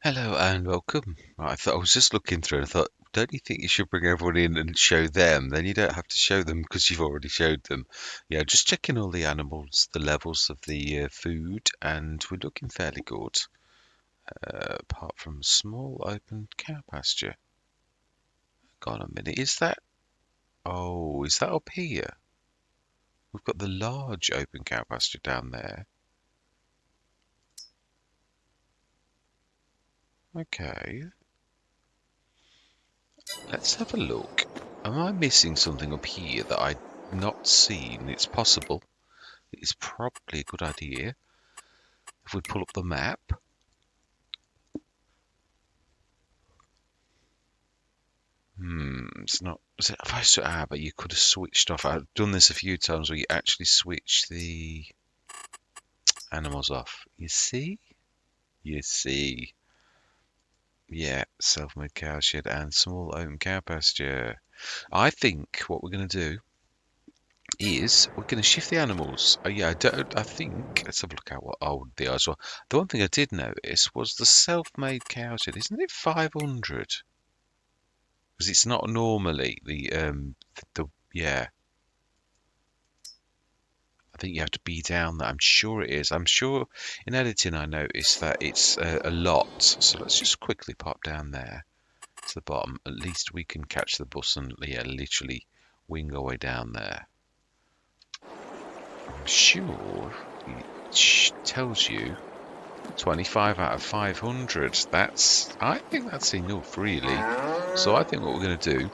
Hello and welcome. Right, I was just looking through and I thought, don't you think you should bring everyone in and show them? Then you don't have to show them because you've already showed them. Yeah, just checking all the animals, the levels of the food, and we're looking fairly good. Apart from small open cow pasture. Hang on a minute, is that? Oh, is that up here? We've got the large open cow pasture down there. Okay, let's have a look. Am I missing something up here that I've not seen? It's possible. It's probably a good idea if we pull up the map. It's not. Is it, but you could have switched off. I've done this a few times where you actually switch the animals off. You see? You see. Yeah, self-made cow shed and small open cow pasture. I think what we're going to do is we're going to shift the animals. Yeah, I think. Let's have a look at what old they are as well. The one thing I did notice was the self-made cow shed. Isn't it 500? Because it's not normally the yeah. I think you have to be down there. I'm sure it is. I'm sure in editing I noticed that it's a lot. So let's just quickly pop down there to the bottom. At least we can catch the bus and yeah, literally wing our way down there. I'm sure it tells you 25 out of 500. I think that's enough, really. So I think what we're going to do,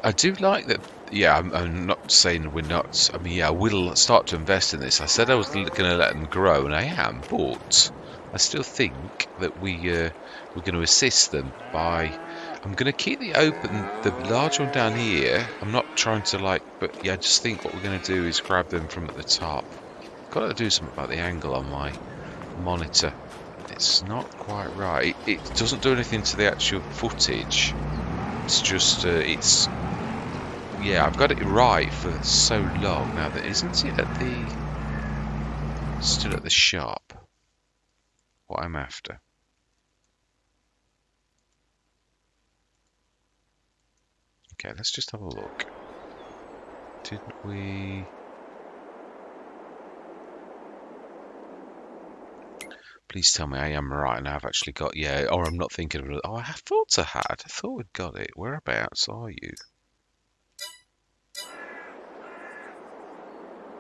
I do like that. Yeah, I'm not saying we're not. I mean, yeah, I will start to invest in this. I said I was going to let them grow, and I am, but I still think that we're going to assist them by. I'm going to keep the large one down here. I'm not trying to but yeah, I just think what we're going to do is grab them from at the top. Got to do something about the angle on my monitor. It's not quite right. It doesn't do anything to the actual footage. It's just yeah, I've got it right for so long now. That isn't it still at the shop. What I'm after. Okay, let's just have a look. Didn't we? Please tell me I am right and I've actually got, yeah, or I'm not thinking of it. Oh, I thought I had. I thought we'd got it. Whereabouts are you?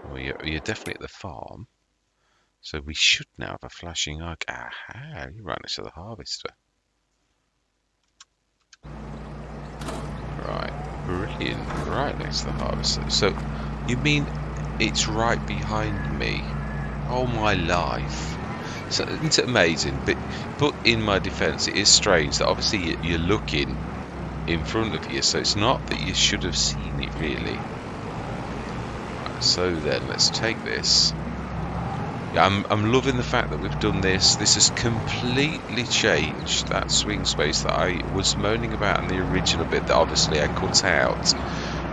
Oh, you're definitely at the farm. So we should now have a flashing eye. Aha, you're right next to the harvester. Right, brilliant. Right next to the harvester. So, you mean it's right behind me? Oh my life. So, isn't it amazing? But in my defence, it is strange that obviously you're looking in front of you, so it's not that you should have seen it really. Right, so then, let's take this. I'm loving the fact that we've done this. This has completely changed that swing space that I was moaning about in the original bit that obviously I cut out.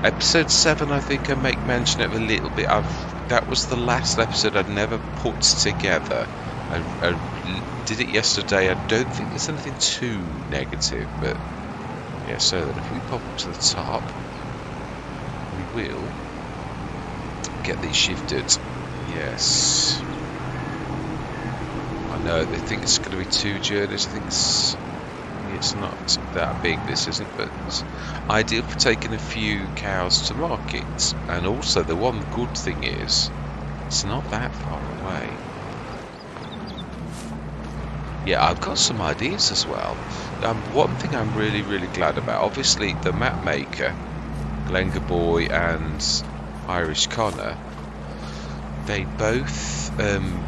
Episode 7, I think I make mention of a little bit. That was the last episode I'd never put together. I did it yesterday. I don't think there's anything too negative, but yeah, so that if we pop up to the top, we will get these shifted. Yes. No, they think it's going to be 2 journeys. I think it's not that big, this isn't, but it's ideal for taking a few cows to market. And also, the one good thing is, it's not that far away. Yeah, I've got some ideas as well. One thing I'm really, really glad about, obviously, the map maker, GlengarBoy and Irish Connor, they both,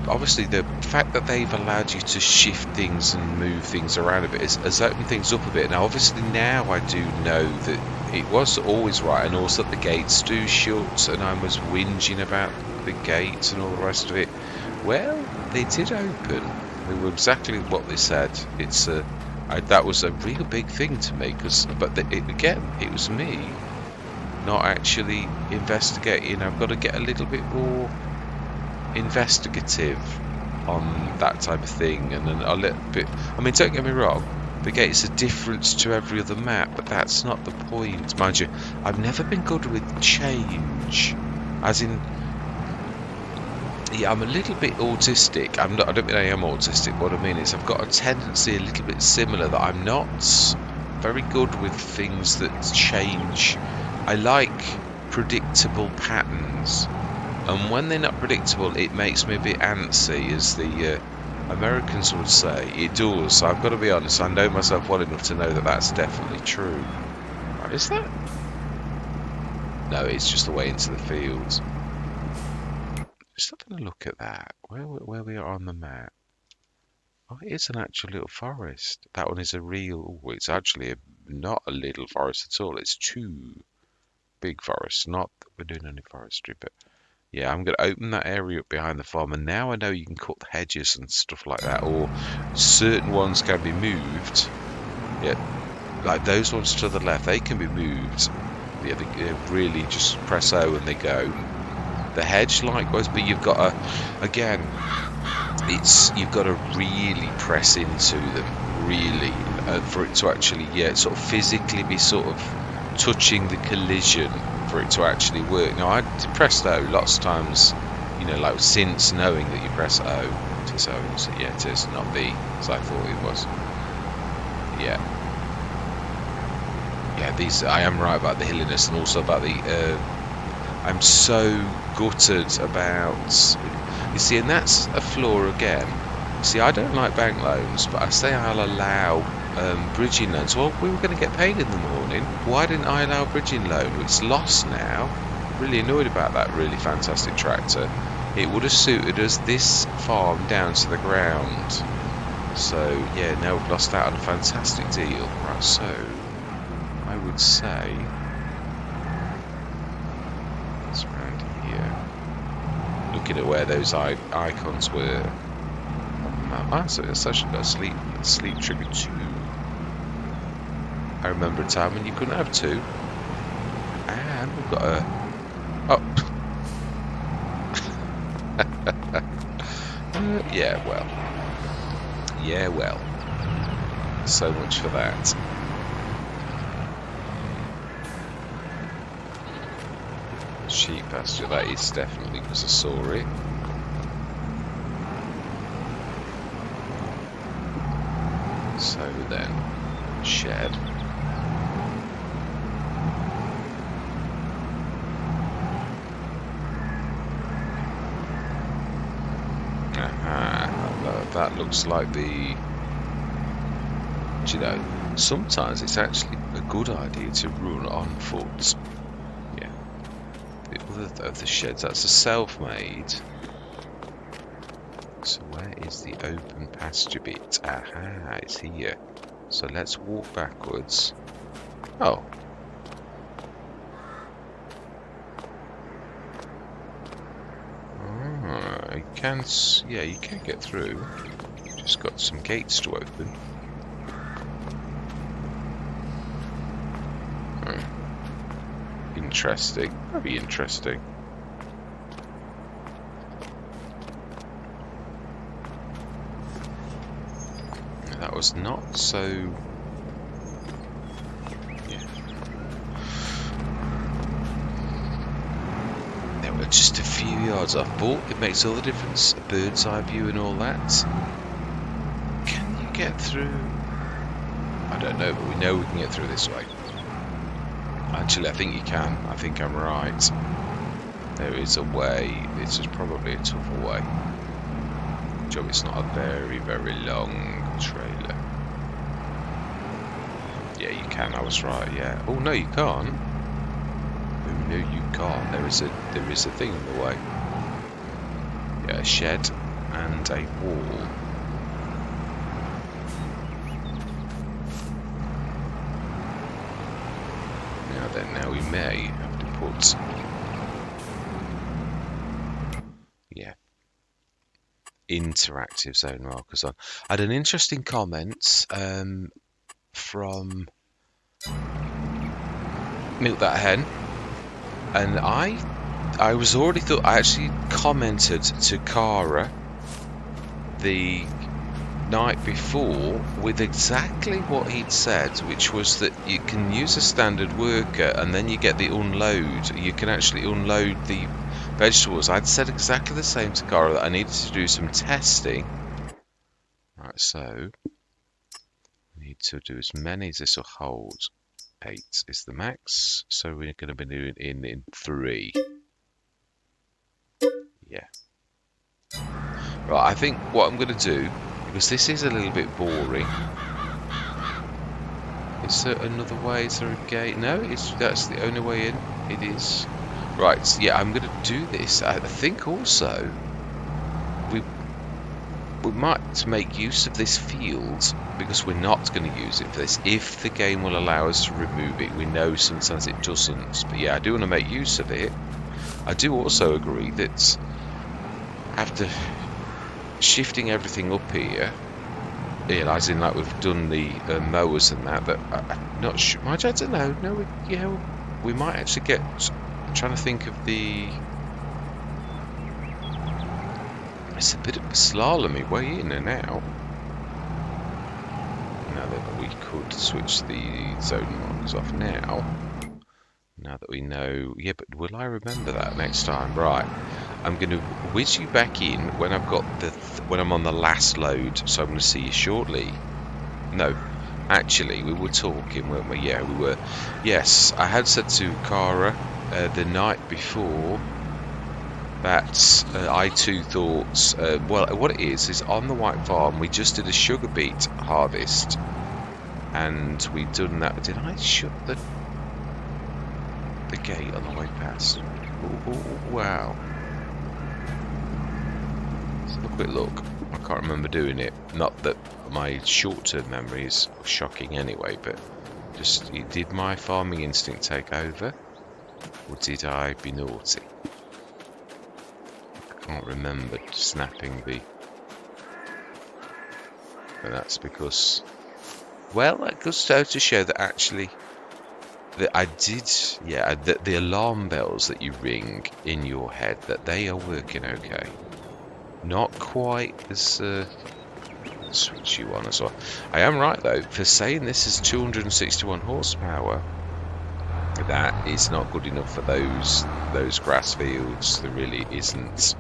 obviously the fact that they've allowed you to shift things and move things around a bit has opened things up a bit. Now obviously now I do know that it was always right, and also that the gates do shut, and I was whinging about the gates and all the rest of it. Well, they did open. They were exactly what they said. That was a real big thing to me, again, it was me not actually investigating. I've got to get a little bit more investigative on that type of thing, and then a little bit. I mean, don't get me wrong, the gate's a difference to every other map, but that's not the point, mind you. I've never been good with change, as in, yeah, I'm a little bit autistic. I'm not. I don't mean I am autistic. What I mean is I've got a tendency a little bit similar, that I'm not very good with things that change. I like predictable patterns, and when they're not predictable, it makes me a bit antsy, as the Americans would say. It does. I've got to be honest. I know myself well enough to know that that's definitely true. Right, is that? No, it's just the way into the fields. Just having a look at that. Where we are on the map. Oh, it is an actual little forest. That one is a real. Oh, it's actually not a little forest at all. It's two big forests. Not that we're doing any forestry, but yeah, I'm going to open that area up behind the farm, and now I know you can cut hedges and stuff like that, or certain ones can be moved. Yeah, like those ones to the left, they can be moved. Yeah, they really just press O and they go. The hedge likewise, but you've got to, again, you've got to really press into them, really, for it to actually, yeah, sort of physically be sort of touching the collision for it to actually work. Now, I pressed O lots of times, you know, like since knowing that you press O to so yeah, it is not B, as I thought it was. Yeah. Yeah, these, I am right about the hilliness, and also about the, I'm so gutted about, you see, and that's a flaw again. See, I don't like bank loans, but I say I'll allow bridging loans. Well, we were going to get paid in the morning. Why didn't I allow bridging loan? It's lost now. Really annoyed about that really fantastic tractor. It would have suited us this farm down to the ground. So, yeah, now we've lost out on a fantastic deal. Right, so, I would say, it's around here. Looking at where those icons were. So it's actually got a sleep trigger 2. I remember a time when you couldn't have 2. And we've got a... Oh. Yeah, well. Yeah, well. So much for that. Sheep pasture, that is definitely because I saw it. So then, shed. Aha, that looks like the... Do you know, sometimes it's actually a good idea to run on foot. Yeah. The other of the sheds, that's a self-made. So where is the open pasture bit? Aha, it's here. So let's walk backwards. Oh. Ah, you can, yeah, you can get through. Just got some gates to open. Interesting. Very interesting. That was not so... Yeah. There were just a few yards off, but it makes all the difference. A bird's eye view and all that. Can you get through? I don't know, but we know we can get through this way. Actually, I think you can. I think I'm right. There is a way. This is probably a tougher way. Job, it's not a very, very long trailer. Yeah, you can. I was right. Yeah. Oh no, you can't. Oh no, you can't. There is a thing in the way. Yeah, a shed and a wall. Now then, now we may have to put. Yeah. Interactive zone markers on. I had an interesting comment from Milk That Hen, and I was already thought I actually commented to Cara the night before with exactly what he'd said, which was that you can use a standard worker and then you get the unload. You can actually unload the vegetables. I'd said exactly the same to Cara, that I needed to do some testing. Right, so I need to do as many as this will hold. 8 is the max, so we're going to be doing in 3. Yeah. Right, I think what I'm going to do, because this is a little bit boring. Is there another way? Is there a gate? No, that's the only way in. It is. Right, so yeah, I'm going to do this. I think also we might make use of this field, because we're not going to use it for this. If the game will allow us to remove it, we know sometimes it doesn't. But yeah, I do want to make use of it. I do also agree that after shifting everything up here, as in like we've done the mowers and that I'm not sure. I don't know. No, we might actually get. I'm trying to think of the. It's a bit of a slalomy way in and out. Now that we could switch the zone markers off now. Now that we know, yeah, but will I remember that next time? Right, I'm going to whiz you back in when I've got when I'm on the last load. So I'm going to see you shortly. No, actually, we were talking, weren't we? Yeah, we were. Yes, I had said to Cara the night before that I too thought. Well, what it is on the white farm we just did a sugar beet harvest, and we'd done that. Did I shut the gate on the way past? Ooh, wow. Let's have a quick look. I can't remember doing it. Not that my short-term memory is shocking anyway, but just did my farming instinct take over, or did I be naughty? I can't remember snapping the. And that's because, well, that goes to show that actually. That I did, yeah, that the alarm bells that you ring in your head, that they are working okay. Not quite as switch you on as well. I am right though for saying this is 261 horsepower. That is not good enough for those grass fields. There really isn't.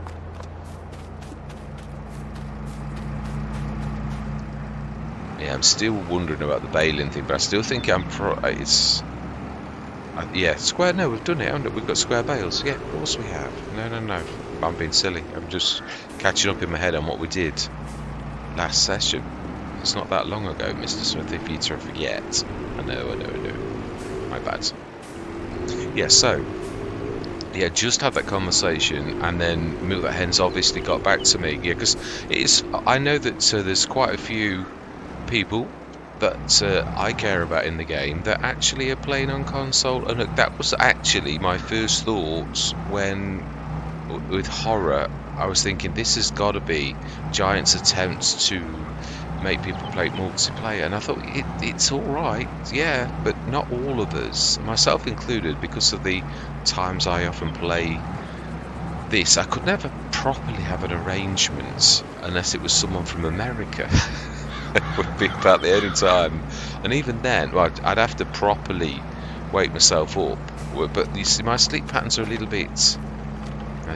Yeah, I'm still wondering about the baling thing, but I still think it's. Yeah, square. No, we've done it, haven't we? We've got square bales. Yeah, of course we have. No. I'm being silly. I'm just catching up in my head on what we did last session. It's not that long ago, Mr. Smith, if you to forget. I know. My bad. Yeah, so. Yeah, just had that conversation, and then Milk That Hen's obviously got back to me. Yeah, because I know that there's quite a few people that I care about in the game that actually are playing on console, and that was actually my first thoughts when with horror. I was thinking this has got to be Giant's attempts to make people play multiplayer, and I thought it's all right, yeah, but not all of us, myself included, because of the times I often play this. I could never properly have an arrangement unless it was someone from America. Would be about the only time, and even then, well, I'd have to properly wake myself up. But you see, my sleep patterns are a little bit.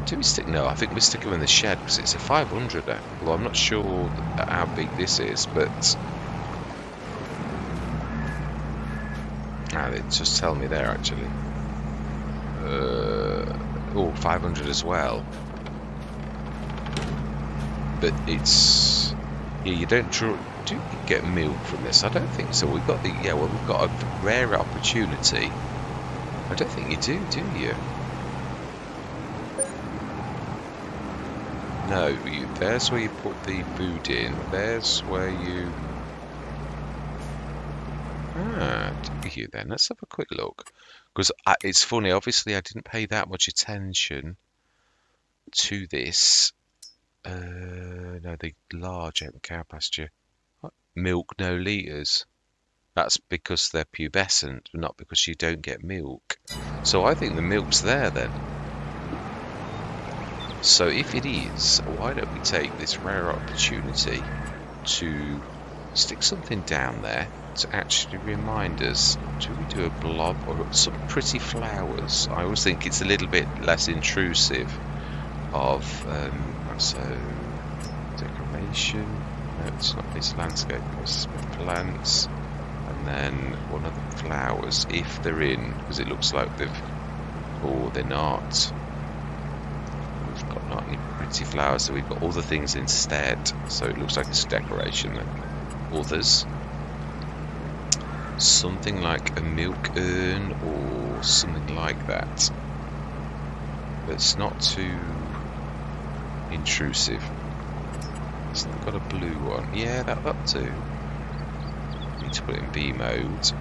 Do we stick? No, I think we stick them in the shed because it's a 500. Well, I'm not sure how big this is, but they just tell me there actually. 500 as well. But it's you don't draw. Do you get milk from this? I don't think so. We've got we've got a rare opportunity. I don't think you do you? No, there's where you put the food in. There's where you. Do you then? Let's have a quick look. Because it's funny. Obviously, I didn't pay that much attention to this. No, the large open cow pasture. Milk, no litres. That's because they're pubescent, not because you don't get milk. So I think the milk's there then. So if it is, why don't we take this rare opportunity to stick something down there to actually remind us, do we do a blob or some pretty flowers? I always think it's a little bit less intrusive of, so decoration, no it's not, it's landscape, it's plants, and then one of the flowers, if they're in, because it looks like they've, or they're not. We've got not any pretty flowers, so we've got other things instead, so it looks like it's decoration then. Others, something like a milk urn or something like that, that's not too intrusive. It's not got a blue one. Yeah, that too. Need to put it in B mode.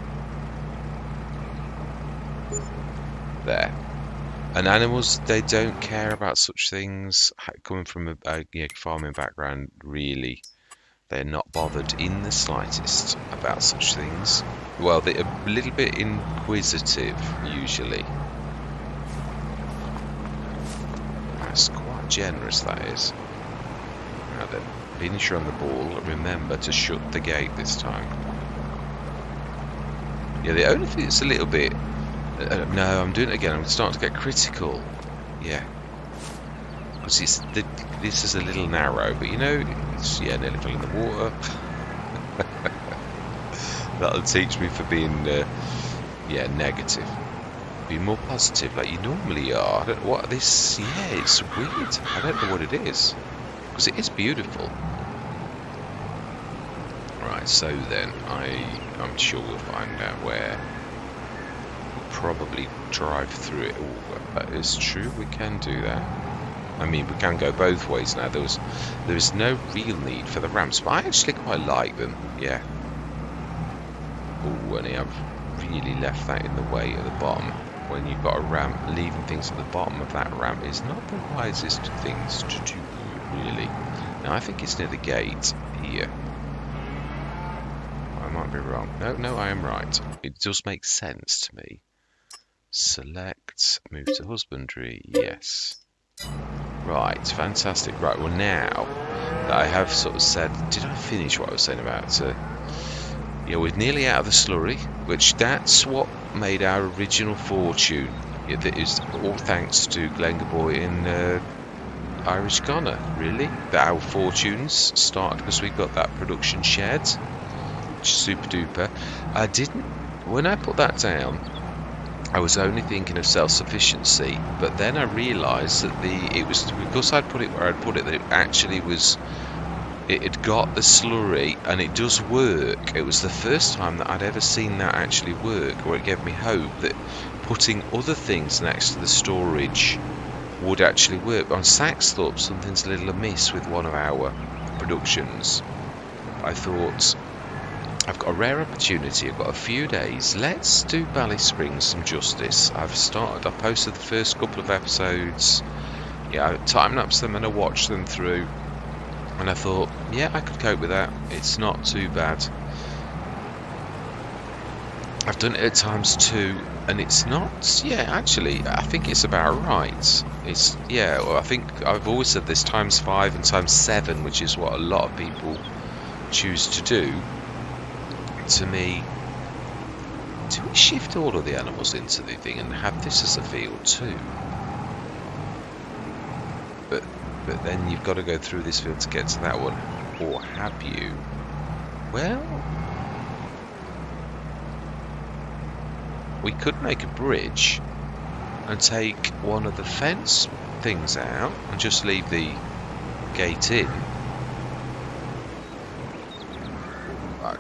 There. And animals, they don't care about such things. Coming from a farming background, really, they're not bothered in the slightest about such things. Well, they're a little bit inquisitive, usually. That's quite generous, that is. Now then, finish on the ball. Remember to shut the gate this time. Yeah, the only thing that's a little bit... no, I'm doing it again. I'm starting to get critical. Yeah. Because this is a little narrow, but you know, it's, yeah, nearly fell in the water. That'll teach me for being, yeah, negative. Be more positive like you normally are. I don't know what this... Yeah, it's weird. I don't know what it is. Because it is beautiful. Right, so then, I'm sure we'll find out where. We'll probably drive through it all. That is true, we can do that. I mean, we can go both ways now. There is no real need for the ramps, but I actually quite like them. Yeah. Oh, and I've really left that in the way at the bottom. When you've got a ramp, leaving things at the bottom of that ramp is not the wisest things to do, really. Now, I think it's near the gate here. I might be wrong. No, I am right. It does make sense to me. Select, move to husbandry, yes. Right, fantastic. Right, well now that I have sort of said, did I finish what I was saying about, yeah, we're nearly out of the slurry, which that's what made our original fortune. It is all thanks to GlengarBoy in Irish Ghana, really. That our fortunes started because we got that production shed, which is super duper. I didn't, when I put that down, I was only thinking of self-sufficiency, but then I realised that it was because I'd put it where I'd put it, that it actually was, it had got the slurry, and it does work. It was the first time that I'd ever seen that actually work, or it gave me hope that putting other things next to the storage would actually work. On Saxthorpe, something's a little amiss with one of our productions. I thought, I've got a rare opportunity, I've got a few days, let's do BallySpring some justice. I posted the first couple of episodes, yeah, I time-lapsed them and I watched them through, and I thought, yeah, I could cope with that, it's not too bad. I've done it at times too, and it's not, yeah, actually, I think it's about right. It's, yeah, well, I think I've always said this, ×5 and ×7, which is what a lot of people choose to do. To me, do we shift all of the animals into the thing and have this as a field too? But then you've got to go through this field to get to that one, or have you? Well, we could make a bridge and take one of the fence things out and just leave the gate in.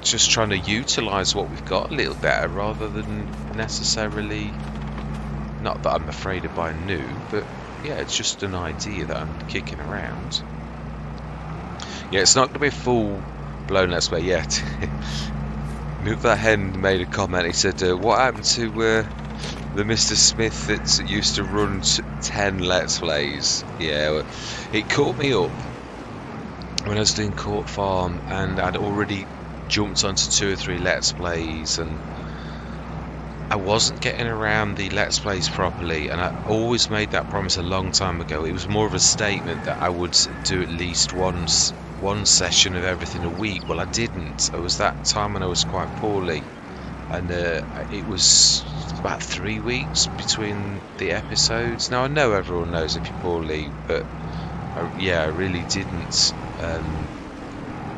Just trying to utilise what we've got a little better rather than necessarily, not that I'm afraid of buying new, but yeah, it's just an idea that I'm kicking around. Yeah, it's not going to be a full blown let's play yet. Move That Hen made a comment. He said, what happened to the Mr. Smith that used to run 10 let's plays? Yeah, well, it caught me up when I was doing Court Farm, and I'd already jumped onto 2 or 3 let's plays, and I wasn't getting around the Let's Plays properly, and I always made that promise a long time ago. It was more of a statement that I would do at least one session of everything a week. Well, I didn't. It was that time when I was quite poorly, and it was about 3 weeks between the episodes. Now, I know everyone knows if you're poorly, but yeah, I really didn't.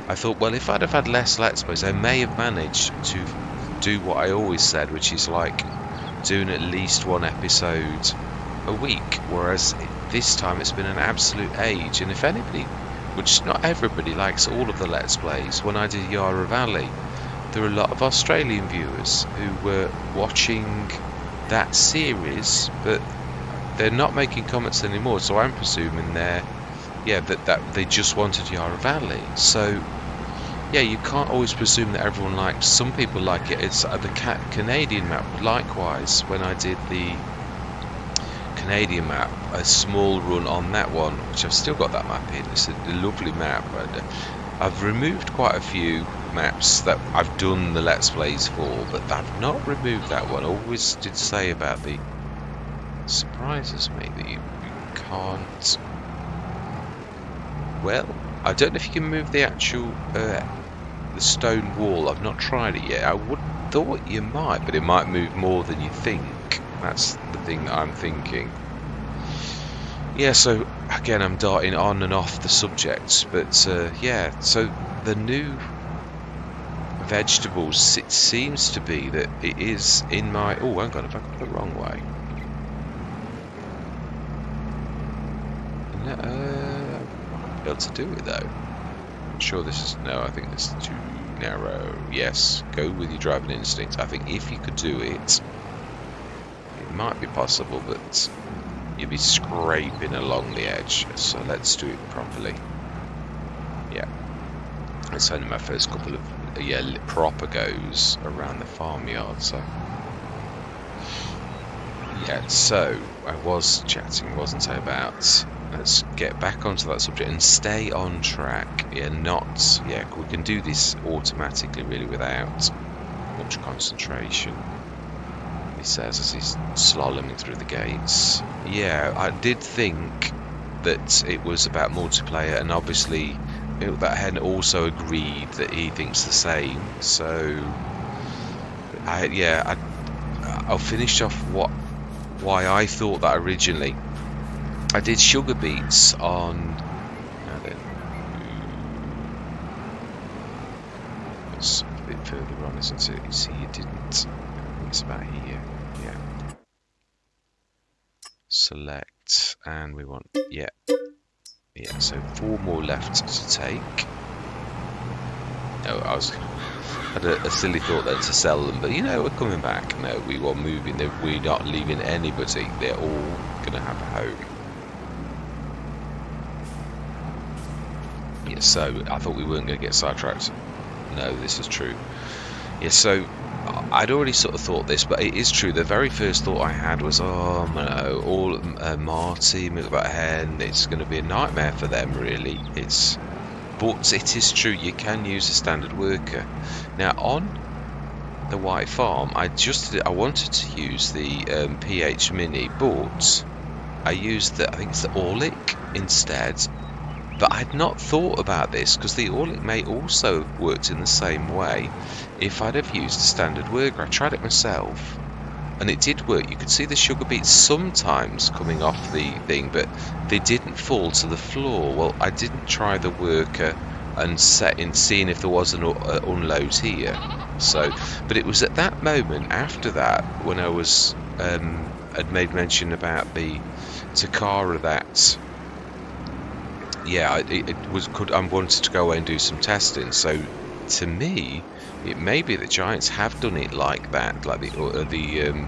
I thought, well, if I'd have had less Let's Plays, I may have managed to do what I always said, which is like doing at least one episode a week, whereas this time it's been an absolute age. And if anybody, which not everybody likes all of the Let's Plays, when I did Eire Valley, there were a lot of Australian viewers who were watching that series, but they're not making comments anymore, so I'm presuming that they just wanted Eire Valley. So yeah, you can't always presume that everyone likes. Some people like it. It's the Canadian map. Likewise, when I did the Canadian map, a small run on that one, which I've still got that map in. It's a lovely map. And I've removed quite a few maps that I've done the Let's Plays for, but I've not removed that one. I always did say about the surprises me that you can't. Well, I don't know if you can move the actual the stone wall. I've not tried it yet. I would thought you might, but it might move more than you think. That's the thing that I'm thinking. Yeah, so again, I'm darting on and off the subject, but yeah, so the new vegetables, it seems to be that it is in my... Oh, hang on, have I got it the wrong way? No, I'll be able to do it though. I'm sure this is... No, I think this is too narrow. Yes, go with your driving instinct. I think if you could do it, it might be possible, but you'd be scraping along the edge. So let's do it properly. Yeah. It's only my first couple of proper goes around the farmyard, so yeah. So I was chatting, wasn't I, about... Let's get back onto that subject and stay on track. Yeah, we can do this automatically, really, without much concentration. He says as he's slaloming through the gates. Yeah, I did think that it was about multiplayer, and obviously that hen also agreed that he thinks the same. So I'll finish off why I thought that originally. I did sugar beets on... It's a bit further on, isn't it? You see, you didn't... I think it's about here. Yeah. Select, and we want... Yeah, so 4 more left to take. No, I had a silly thought then to sell them, but we're coming back. No, we are moving. We're not leaving anybody. They're all going to have a home. Yeah, so I thought we weren't going to get sidetracked. No, this is true. Yeah, so I'd already sort of thought this, but it is true. The very first thought I had was, oh no, all Marty, milk about hen, it's going to be a nightmare for them, really. But it is true, you can use a standard worker. Now, on the white farm, I wanted to use the PH Mini, but I used I think it's the Orlick instead. But I had not thought about this, because the Orlick may also have worked in the same way if I'd have used a standard worker. I tried it myself, and it did work. You could see the sugar beets sometimes coming off the thing, but they didn't fall to the floor. Well, I didn't try the worker and seeing if there was an unload here. So, but it was at that moment after that when I was had made mention about the Takara that. Yeah, I wanted to go away and do some testing. So, to me, it may be that Giants have done it like that, like the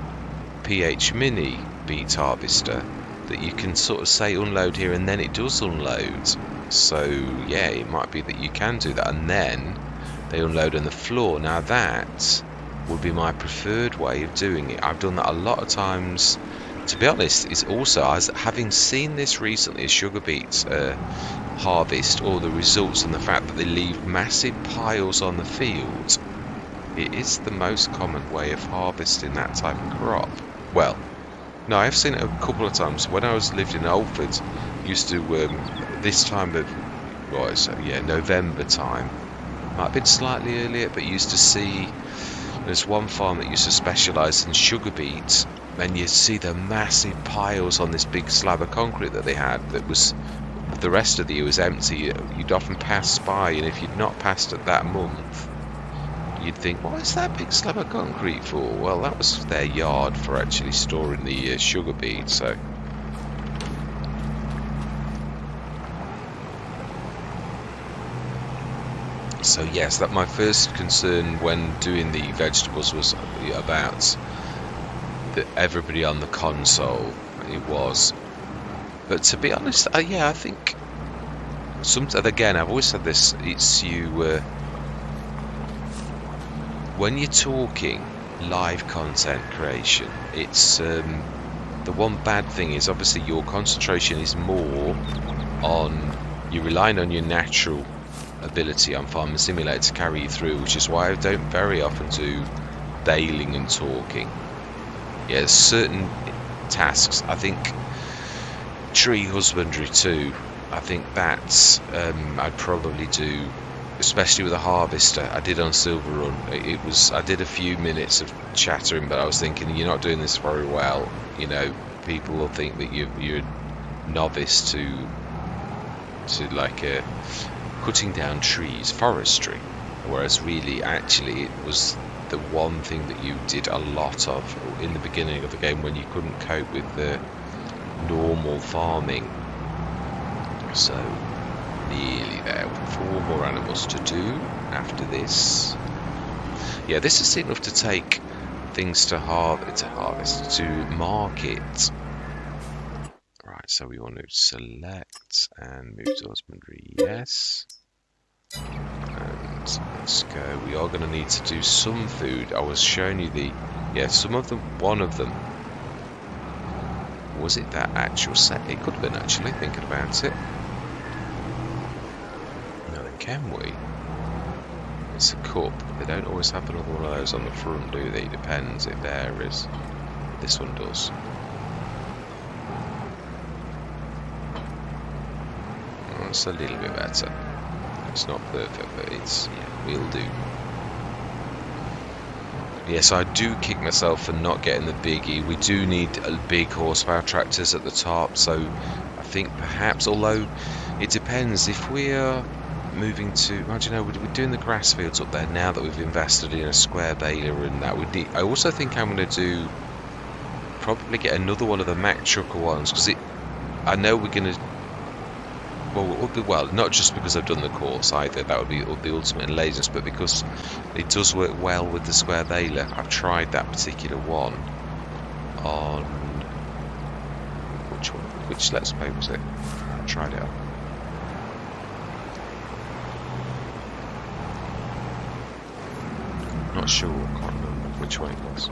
PH Mini beet harvester, that you can sort of say unload here and then it does unload. So, yeah, it might be that you can do that and then they unload on the floor. Now, that would be my preferred way of doing it. I've done that a lot of times. To be honest, it's also, having seen this recently, sugar beets harvest, or the results and the fact that they leave massive piles on the field, it is the most common way of harvesting that type of crop. Well, no, I've seen it a couple of times. When I lived in Oldford, used to this time of November time. Might have been slightly earlier, but used to see there's one farm that used to specialise in sugar beets, and you'd see the massive piles on this big slab of concrete that they had. That was the rest of the year was empty. You'd often pass by, and if you'd not passed it that month, you'd think, what is that big slab of concrete for? Well, that was their yard for actually storing the sugar beets. So yes, that my first concern when doing the vegetables was about everybody on the console. It was, but to be honest, yeah, I think again, I've always said this. It's when you're talking live content creation, it's the one bad thing is obviously your concentration is more on you're relying on your natural ability on Farming Simulator to carry you through, which is why I don't very often do bailing and talking. Yeah, there's certain tasks. I think tree husbandry too. I think that's I'd probably do, especially with a harvester. I did on Silver Run. I did a few minutes of chattering, but I was thinking, you're not doing this very well. You know, people will think that you're a novice to like cutting down trees, forestry, whereas really, actually, it was the one thing that you did a lot of in the beginning of the game when you couldn't cope with the normal farming. So, nearly there with 4 more animals to do after this. Yeah, this is enough to take things to harvest, to market. Right, so we want to select and move to husbandry, yes. And let's go. We are going to need to do some food. I was showing you some of them, one of them. Was it that actual set? It could have been, actually, thinking about it. No, then can we? It's a cup. They don't always have another one of those on the front, do they? It depends, it varies. This one does. It's a little bit better. It's not perfect, but we'll do. Yes, I do kick myself for not getting the biggie. We do need big horsepower tractors at the top, so I think perhaps, although it depends, if we're moving to, I don't know, we're doing the grass fields up there now that we've invested in a square baler and that. I also think I'm going to probably get another one of the Mack Trucker ones, because I know we're going to, well, not just because I've done the course either, that would be the ultimate in laziness, but because it does work well with the square baler. I've tried that particular one on, which Let's Play was it? I tried it on. Not sure, I can't remember which one it was.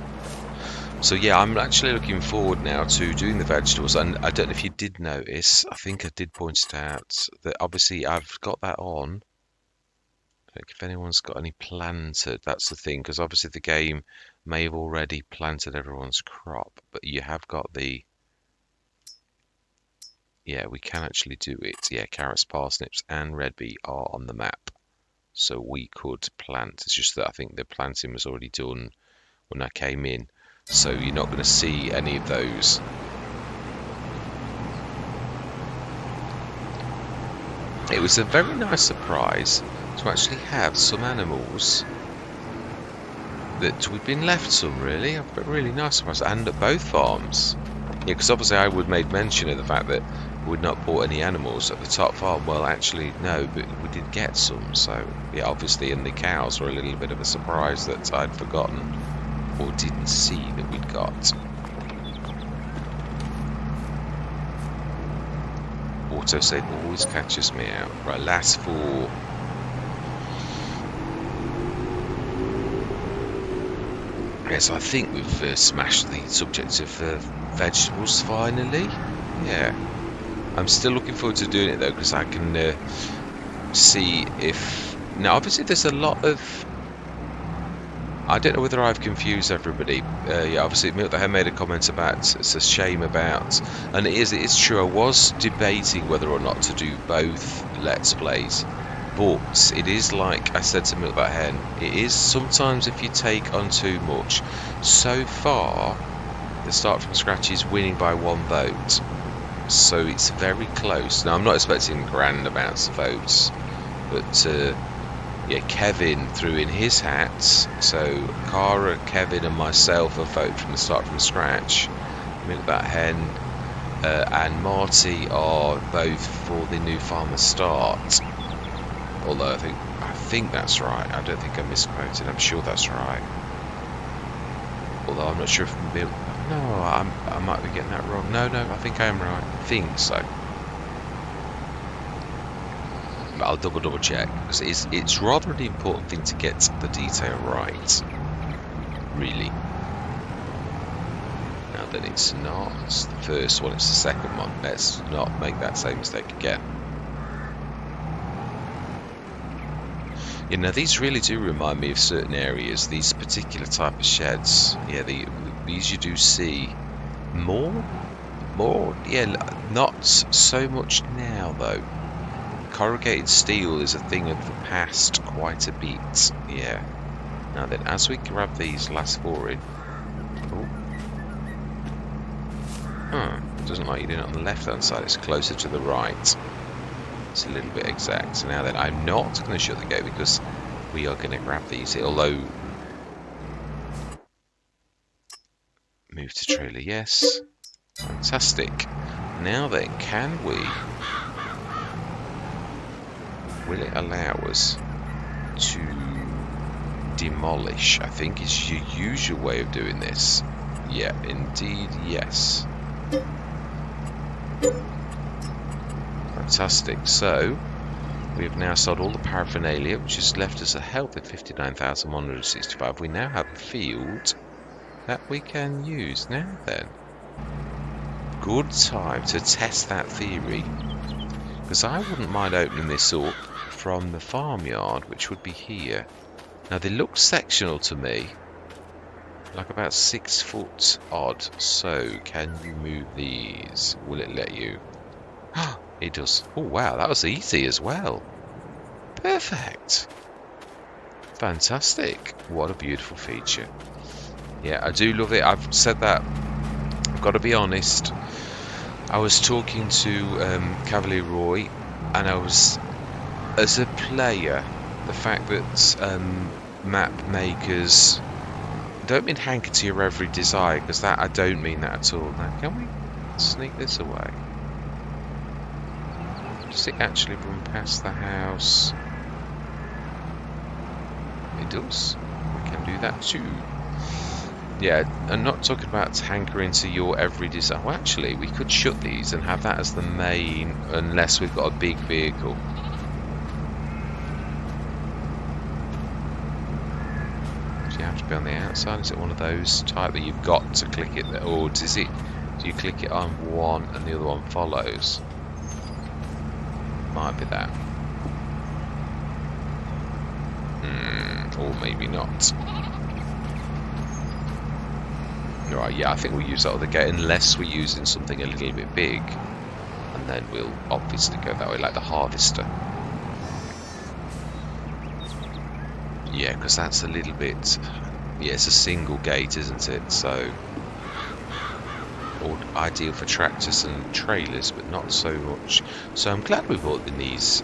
So yeah, I'm actually looking forward now to doing the vegetables, and I don't know if you did notice, I think I did point it out, that obviously I've got that on. I don't know if anyone's got any planted, that's the thing, because obviously the game may have already planted everyone's crop, but you have got the, yeah, we can actually do it. Yeah, carrots, parsnips and red beet are on the map, so we could plant. It's just that I think the planting was already done when I came in. So you're not going to see any of those. It was a very nice surprise to actually have some animals that we'd been left some, really. A really nice surprise, and at both farms. Yeah, because obviously I would made mention of the fact that we'd not bought any animals at the top farm. Well, actually, no, but we did get some. So, yeah, obviously, and the cows were a little bit of a surprise that I'd forgotten or didn't see that we'd got. Autosave always catches me out. Right, last 4. Yes, I think we've smashed the subject of vegetables finally. Yeah, I'm still looking forward to doing it though, because I can see if, now obviously there's a lot of I don't know whether I've confused everybody. Yeah, obviously Milk the Hen made a comment about it's a shame about, and it's true. I was debating whether or not to do both Let's Plays, but it is like I said to Milk that Hen. It is sometimes if you take on too much. So far, the start from scratch is winning by 1 vote, so it's very close. Now I'm not expecting grand amounts of votes, but. Yeah, Kevin threw in his hat, so Cara, Kevin and myself have voted from the start from scratch. Milk That Hen and Marty are both for the new farmer start. Although I think that's right. I don't think I misquoted. I'm sure that's right. Although I'm not sure if Milk... No, I might be getting that wrong. No, I think I am right. I think so. I'll double check, because it's rather an important thing to get the detail right, really. Now then, it's not the first one, it's the second one. Let's not make that same mistake again. You know, these really do remind me of certain areas, these particular type of sheds. Yeah, these you do see more, yeah, not so much now though. Corrugated steel is a thing of the past quite a bit, yeah. Now then, as we grab these last 4 in... it doesn't like you doing it on the left-hand side, it's closer to the right. It's a little bit exact. So now then, I'm not going to shut the gate because we are going to grab these, although... Move to trailer, yes. Fantastic. Now then, can we... Will it allow us to demolish? I think is your usual way of doing this. Yeah, indeed, yes. Fantastic. So, we have now sold all the paraphernalia, which has left us a healthy 59,165. We now have a field that we can use. Now then, good time to test that theory. Because I wouldn't mind opening this up from the farmyard, which would be here. Now they look sectional to me, like about 6 foot odd. So can you move these? Will it let you? It does. Oh wow, that was easy as well. Perfect. Fantastic. What a beautiful feature. Yeah, I do love it. I've said that. I've got to be honest. I was talking to Cavalier Roy, and I was, as a player, the fact that map makers don't mean hanker to your every desire, because that I don't mean that at all. Now, can we sneak this away? Does it actually run past the house? It does. We can do that too. Yeah, I'm not talking about hankering to your every desire. Well, actually, we could shut these and have that as the main, unless we've got a big vehicle. Do you have to be on the outside? Is it one of those type that you've got to click it, or does it? Do you click it on one and the other one follows? Might be that. Or maybe not. Right, yeah, I think we'll use that other gate unless we're using something a little bit big. And then we'll obviously go that way, like the harvester. Yeah, because that's a little bit... Yeah, it's a single gate, isn't it? So... Or ideal for tractors and trailers, but not so much. So I'm glad we bought the Knees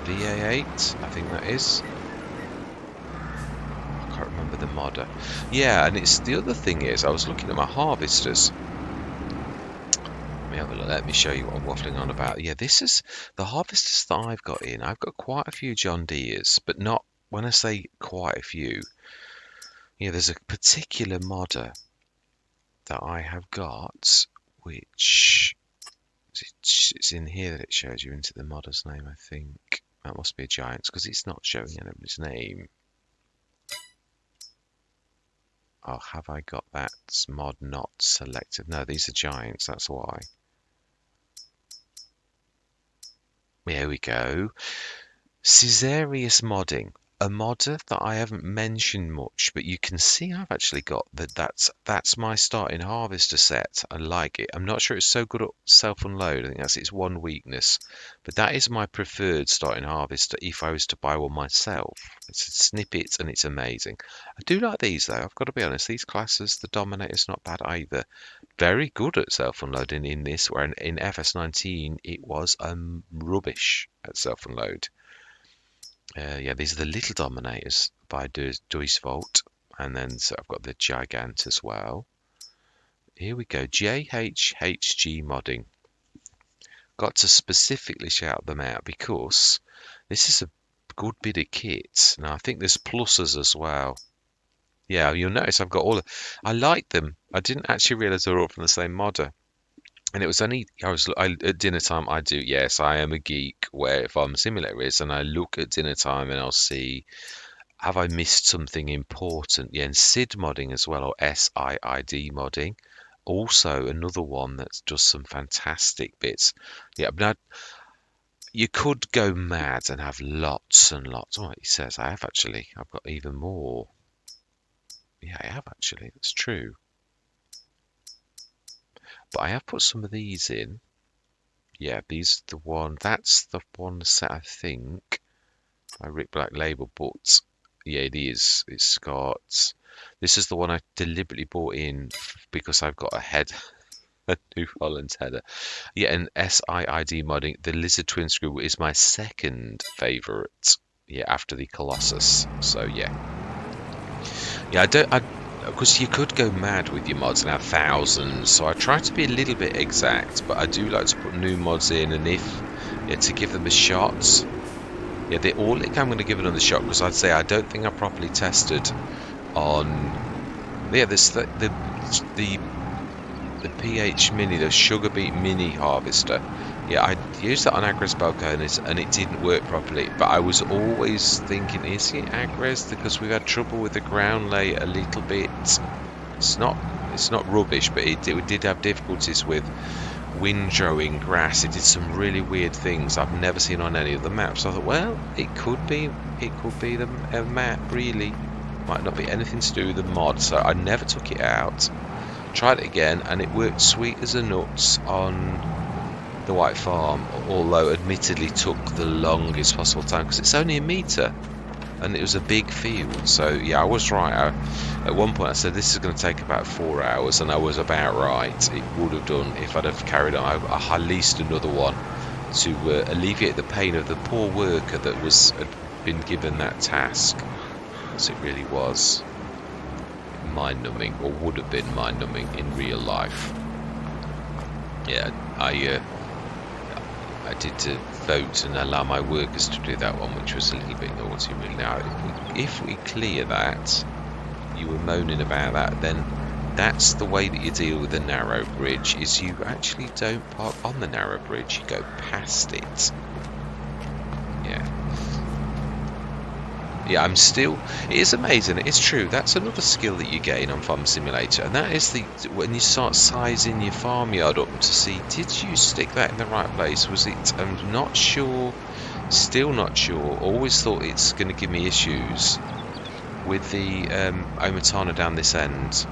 VA8, I think that is. Remember the modder. Yeah, and it's the other thing is I was looking at my harvesters. Let me have a look. Let me show you what I'm waffling on about. Yeah, this is the harvesters that I've got in. I've got quite a few John Deeres, but not when I say quite a few. Yeah, there's a particular modder that I have got, which it's in here that it shows you into the modder's name. I think that must be a Giants because it's not showing anybody's name. Oh, have I got that mod not selected? No, these are Giants, that's why. There we go. Caesarius Modding. a modder that I haven't mentioned much, but you can see I've actually got that's my starting harvester set. I like it. I'm not sure it's so good at self-unload. I think that's its one weakness, but that is my preferred starting harvester if I was to buy one myself. It's a snippet and it's amazing. I do like these though, I've got to be honest. These classes, the Dominator's not bad either. Very good at self-unloading in this, where in FS19 it was rubbish at self-unload. Yeah, these are the little Dominators by Duisvolt, and then so I've got the Gigant as well. Here we go, JHHG Modding. Got to specifically shout them out because this is a good bit of kit. Now I think there's pluses as well. Yeah, you'll notice I've got I like them. I didn't actually realise they were all from the same modder. And it was only at dinner time. I do, yes, I am a geek. Where Farm Simulator is, and I look at dinner time and I'll see, have I missed something important? Yeah, and SID modding as well, or SIID modding, also another one that does some fantastic bits. Yeah, but you could go mad and have lots and lots. Oh, he says I have actually. I've got even more. Yeah, I have actually. That's true. But I have put some of these in. Yeah, these are the one. That's the one set, I think. By Rick Black label, but yeah, it is. It's got. This is the one I deliberately bought in because I've got a head, a New Holland header. Yeah, and SIID modding. The Lizard Twin Screw is my second favourite. Yeah, after the Colossus. So yeah, yeah. Because you could go mad with your mods and have thousands, so I try to be a little bit exact, but I do like to put new mods in, and to give them a shot. Yeah, I'm going to give another shot because I'd say I don't think I properly tested on. Yeah, the PH Mini, the Sugar Beet Mini Harvester. Yeah, I used that on Agres Balcones and it didn't work properly. But I was always thinking, is it Agres? Because we've had trouble with the ground lay a little bit. It's not rubbish, but it did have difficulties with windrowing grass. It did some really weird things I've never seen on any of the maps. So I thought, well, it could be the map really. Might not be anything to do with the mod. So I never took it out. Tried it again, and it worked sweet as a nuts on the White Farm, although admittedly took the longest possible time because it's only a metre and it was a big field. So yeah, I was right. At one point I said this is going to take about 4 hours, and I was about right. It would have done if I'd have carried on. I leased another one to alleviate the pain of the poor worker that had been given that task, as it really was mind-numbing, or would have been mind-numbing in real life. Yeah, I did vote and allow my workers to do that one, which was a little bit naughty. Really. Now, if we clear that, you were moaning about that, then that's the way that you deal with the narrow bridge. Is you actually don't park on the narrow bridge; you go past it. Yeah. Yeah, it is amazing. It's true. That's another skill that you gain on Farm Simulator, and that is when you start sizing your farmyard up to see, did you stick that in the right place? Was it? I'm not sure. Still not sure. Always thought it's going to give me issues with the Omatana down this end.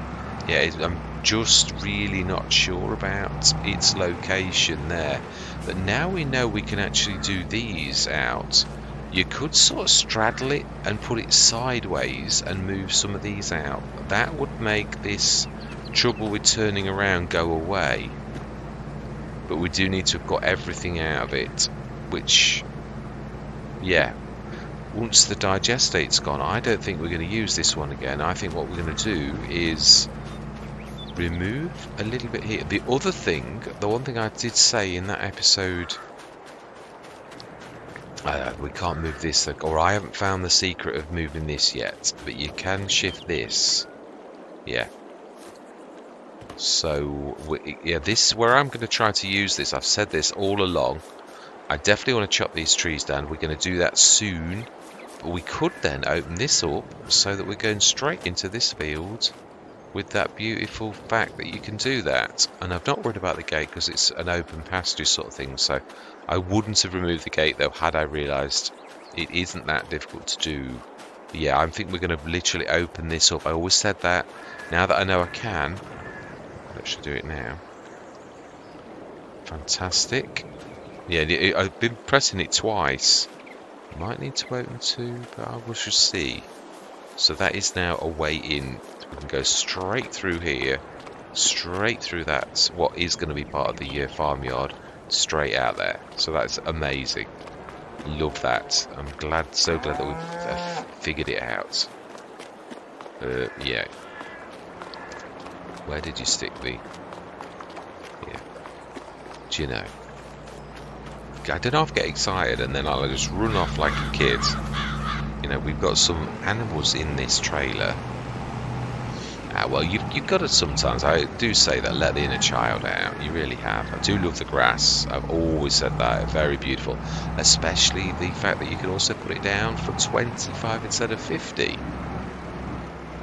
Yeah, I'm just really not sure about its location there. But now we know we can actually do these out. You could sort of straddle it and put it sideways and move some of these out. That would make this trouble with turning around go away. But we do need to have got everything out of it, which, yeah, once the digestate's gone, I don't think we're going to use this one again. I think what we're going to do is remove a little bit here. The other thing, the one thing I did say in that episode, we can't move this, or I haven't found the secret of moving this yet, but you can shift this. Yeah. So, yeah, this is where I'm going to try to use this. I've said this all along. I definitely want to chop these trees down. We're going to do that soon. But we could then open this up so that we're going straight into this field with that beautiful fact that you can do that. And I'm not worried about the gate because it's an open pasture sort of thing. So I wouldn't have removed the gate though had I realised it isn't that difficult to do Yeah, I think we're going to literally open this up. I always said that. Now that I know I can, let's do it now. Fantastic. Yeah, I've been pressing it twice. Might need to open two, but I will just see. So that is now a way in. We can go straight through here, straight through that, what is going to be part of the farmyard, straight out there. So that's amazing. Love that. I'm glad, so glad that we've figured it out. Yeah. Where did you stick the... Yeah. Do you know? I don't know if I get excited and then I'll just run off like a kid. You know, we've got some animals in this trailer. Well, you've got to sometimes, I do say that, let the inner child out. You really have. I do love the grass. I've always said that. Very beautiful. Especially the fact that you can also put it down for 25 instead of 50.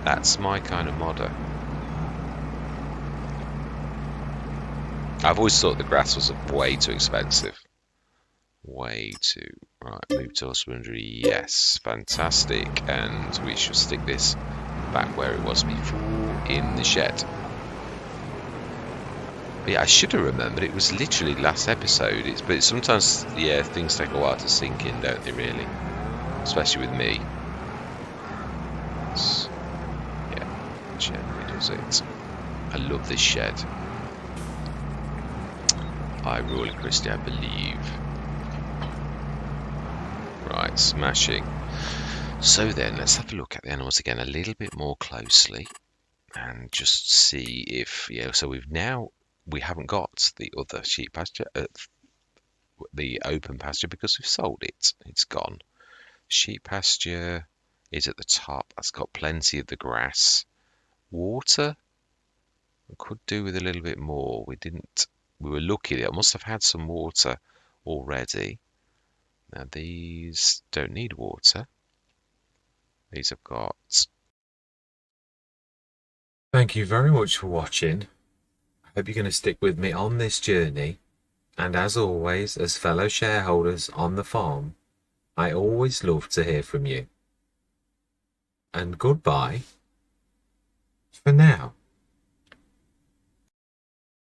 That's my kind of modder. I've always thought the grass was way too expensive. Way too. Right, move to husbandry. Yes, fantastic. And we shall stick this back where it was before, in the shed. But yeah, I should have remembered. It was literally last episode. But sometimes, yeah, things take a while to sink in, don't they, really? Especially with me. Yeah, generally does it. I love this shed. I rule Christie, I believe. Right, smashing. So then, let's have a look at the animals again a little bit more closely. And just see if, yeah, so we haven't got the other sheep pasture, the open pasture, because we've sold it. It's gone. Sheep pasture is at the top. That's got plenty of the grass. Water, we could do with a little bit more. We were lucky. I must have had some water already. Now these don't need water. These have got... Thank you very much for watching. I hope you're going to stick with me on this journey. And as always, as fellow shareholders on the farm, I always love to hear from you. And goodbye for now.